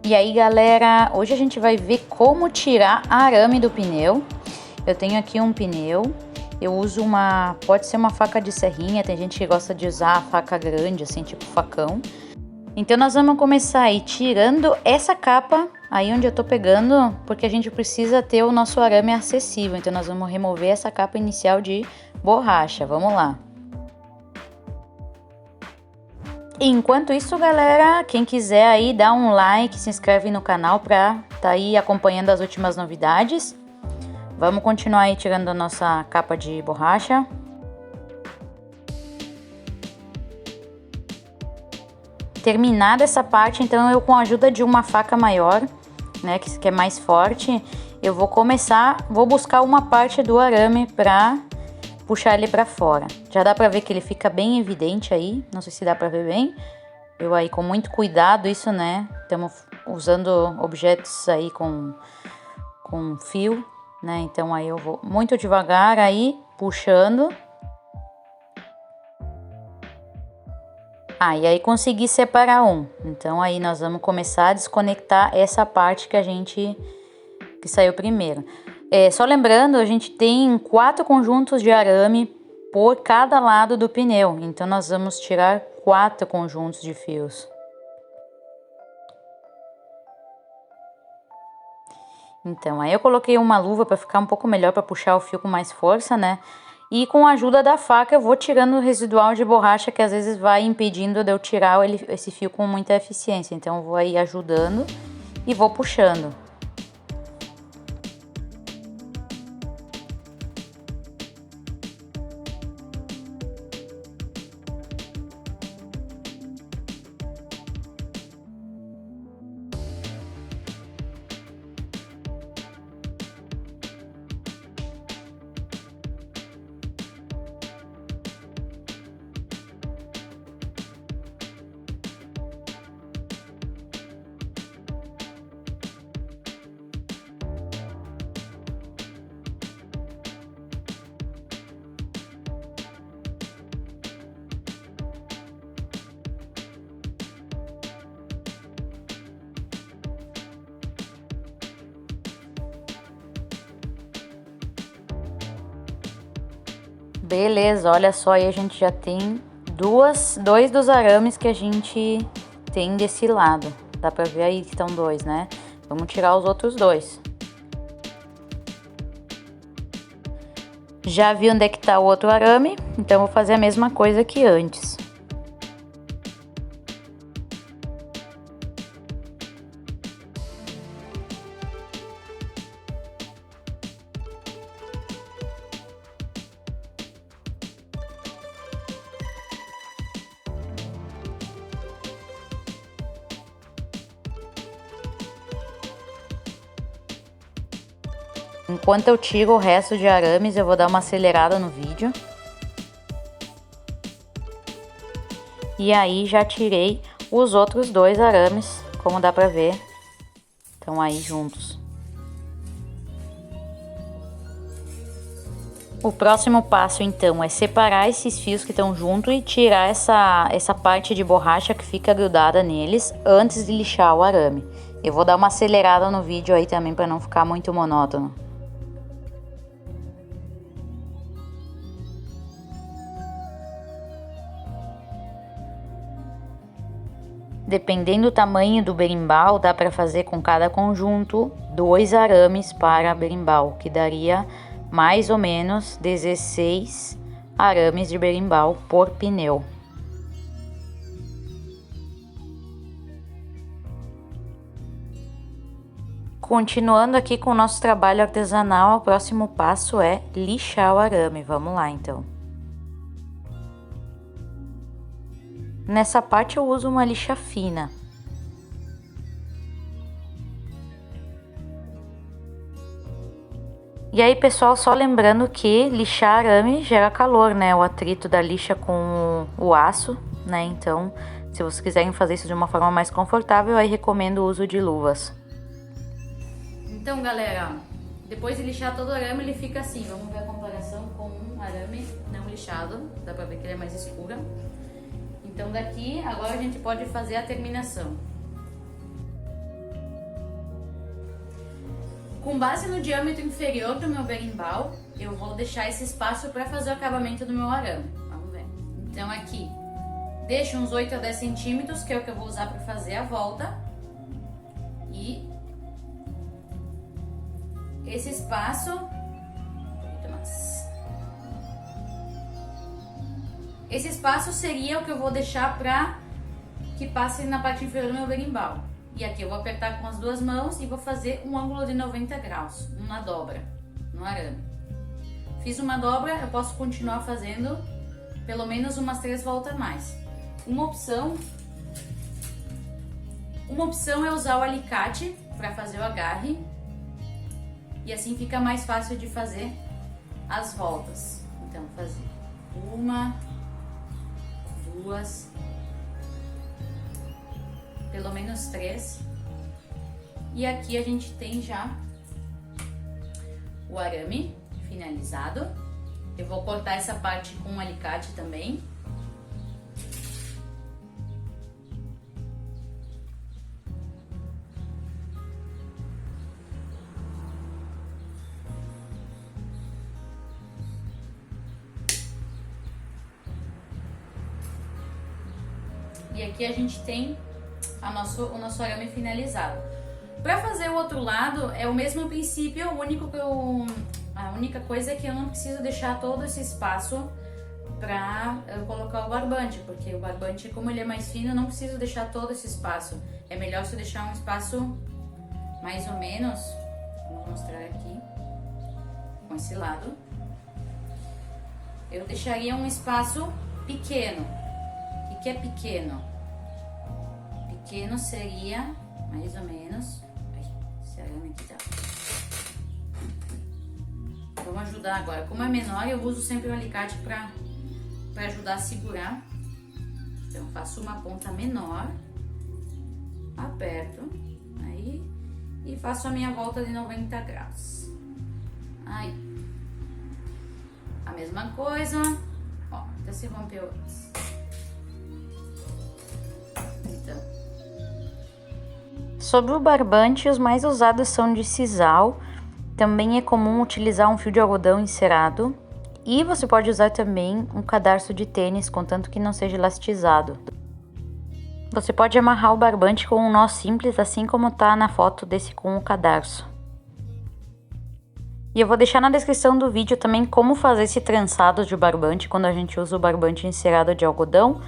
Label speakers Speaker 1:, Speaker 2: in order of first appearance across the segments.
Speaker 1: E aí, galera, hoje a gente vai ver como tirar arame do pneu. Eu tenho aqui um pneu, eu uso pode ser uma faca de serrinha, tem gente que gosta de usar a faca grande, assim, tipo facão. Então nós vamos começar aí tirando essa capa aí onde eu tô pegando, porque a gente precisa ter o nosso arame acessível. Então nós vamos remover essa capa inicial de borracha, vamos lá. Enquanto isso, galera, quem quiser aí dá um like, se inscreve no canal pra tá aí acompanhando as últimas novidades. Vamos continuar aí tirando a nossa capa de borracha. Terminada essa parte, então eu, com a ajuda de uma faca maior, né, que é mais forte, eu vou buscar uma parte do arame pra puxar ele pra fora. Já dá pra ver que ele fica bem evidente aí, não sei se dá pra ver bem. Eu aí com muito cuidado isso, né, estamos usando objetos aí com fio, né, então aí eu vou muito devagar aí, puxando. E aí consegui separar um. Então aí nós vamos começar a desconectar essa parte que saiu primeiro. Só lembrando, a gente tem 4 conjuntos de arame por cada lado do pneu. Então nós vamos tirar 4 conjuntos de fios. Então aí eu coloquei uma luva para ficar um pouco melhor, para puxar o fio com mais força, né? E com a ajuda da faca eu vou tirando o residual de borracha que às vezes vai impedindo de eu tirar esse fio com muita eficiência. Então eu vou aí ajudando e vou puxando. Beleza, olha só, aí a gente já tem dois dos arames que a gente tem desse lado. Dá pra ver aí que estão 2, né? Vamos tirar os outros 2. Já vi onde é que tá o outro arame, então vou fazer a mesma coisa que antes. Enquanto eu tiro o resto de arames, eu vou dar uma acelerada no vídeo. E aí já tirei os outros 2 arames, como dá pra ver, estão aí juntos. O próximo passo então é separar esses fios que estão juntos e tirar essa parte de borracha que fica grudada neles antes de lixar o arame. Eu vou dar uma acelerada no vídeo aí também para não ficar muito monótono. Dependendo do tamanho do berimbau, dá para fazer com cada conjunto 2 arames para berimbau, que daria mais ou menos 16 arames de berimbau por pneu. Continuando aqui com o nosso trabalho artesanal, o próximo passo é lixar o arame. Vamos lá então. Nessa parte eu uso uma lixa fina. E aí, pessoal, só lembrando que lixar arame gera calor, né? O atrito da lixa com o aço, né? Então, se vocês quiserem fazer isso de uma forma mais confortável, aí recomendo o uso de luvas. Então, galera, depois de lixar todo o arame, ele fica assim. Vamos ver a comparação com um arame não lixado. Dá pra ver que ele é mais escuro. Então daqui, agora a gente pode fazer a terminação. Com base no diâmetro inferior do meu berimbau, eu vou deixar esse espaço para fazer o acabamento do meu arame. Vamos ver. Então aqui, deixo uns 8 a 10 centímetros, que é o que eu vou usar para fazer a volta. E esse espaço, esse espaço seria o que eu vou deixar para que passe na parte inferior do meu berimbau. E aqui eu vou apertar com as duas mãos e vou fazer um ângulo de 90 graus, uma dobra no arame. Fiz uma dobra, eu posso continuar fazendo pelo menos umas 3 voltas a mais. Uma opção é usar o alicate para fazer o agarre. E assim fica mais fácil de fazer as voltas. Então, vou fazer 1, 2, pelo menos 3. E aqui a gente tem já o arame finalizado. Eu vou cortar essa parte com um alicate também. E aqui a gente tem o nosso arame finalizado. Para fazer o outro lado é o mesmo princípio, a única coisa é que eu não preciso deixar todo esse espaço para colocar o barbante, porque o barbante, como ele é mais fino, eu não preciso deixar todo esse espaço. É melhor se deixar um espaço mais ou menos, vou mostrar aqui, com esse lado. Eu deixaria um espaço pequeno. O que é pequeno? Pequeno seria mais ou menos. Esse arame aqui tá. Vamos ajudar agora. Como é menor, eu uso sempre o alicate para ajudar a segurar. Então, eu faço uma ponta menor, aperto, aí, e faço a minha volta de 90 graus. Aí, a mesma coisa, ó, até se rompeu antes.
Speaker 2: Sobre o barbante, os mais usados são de sisal. Também é comum utilizar um fio de algodão encerado. E você pode usar também um cadarço de tênis, contanto que não seja elastizado. Você pode amarrar o barbante com um nó simples, assim como tá na foto desse com o cadarço. E eu vou deixar na descrição do vídeo também como fazer esse trançado de barbante quando a gente usa o barbante encerado de algodão.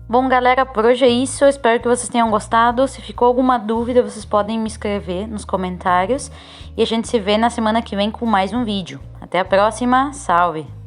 Speaker 2: Bom, galera, por hoje é isso. Eu espero que vocês tenham gostado. Se ficou alguma dúvida, vocês podem me escrever nos comentários. E a gente se vê na semana que vem com mais um vídeo. Até a próxima. Salve!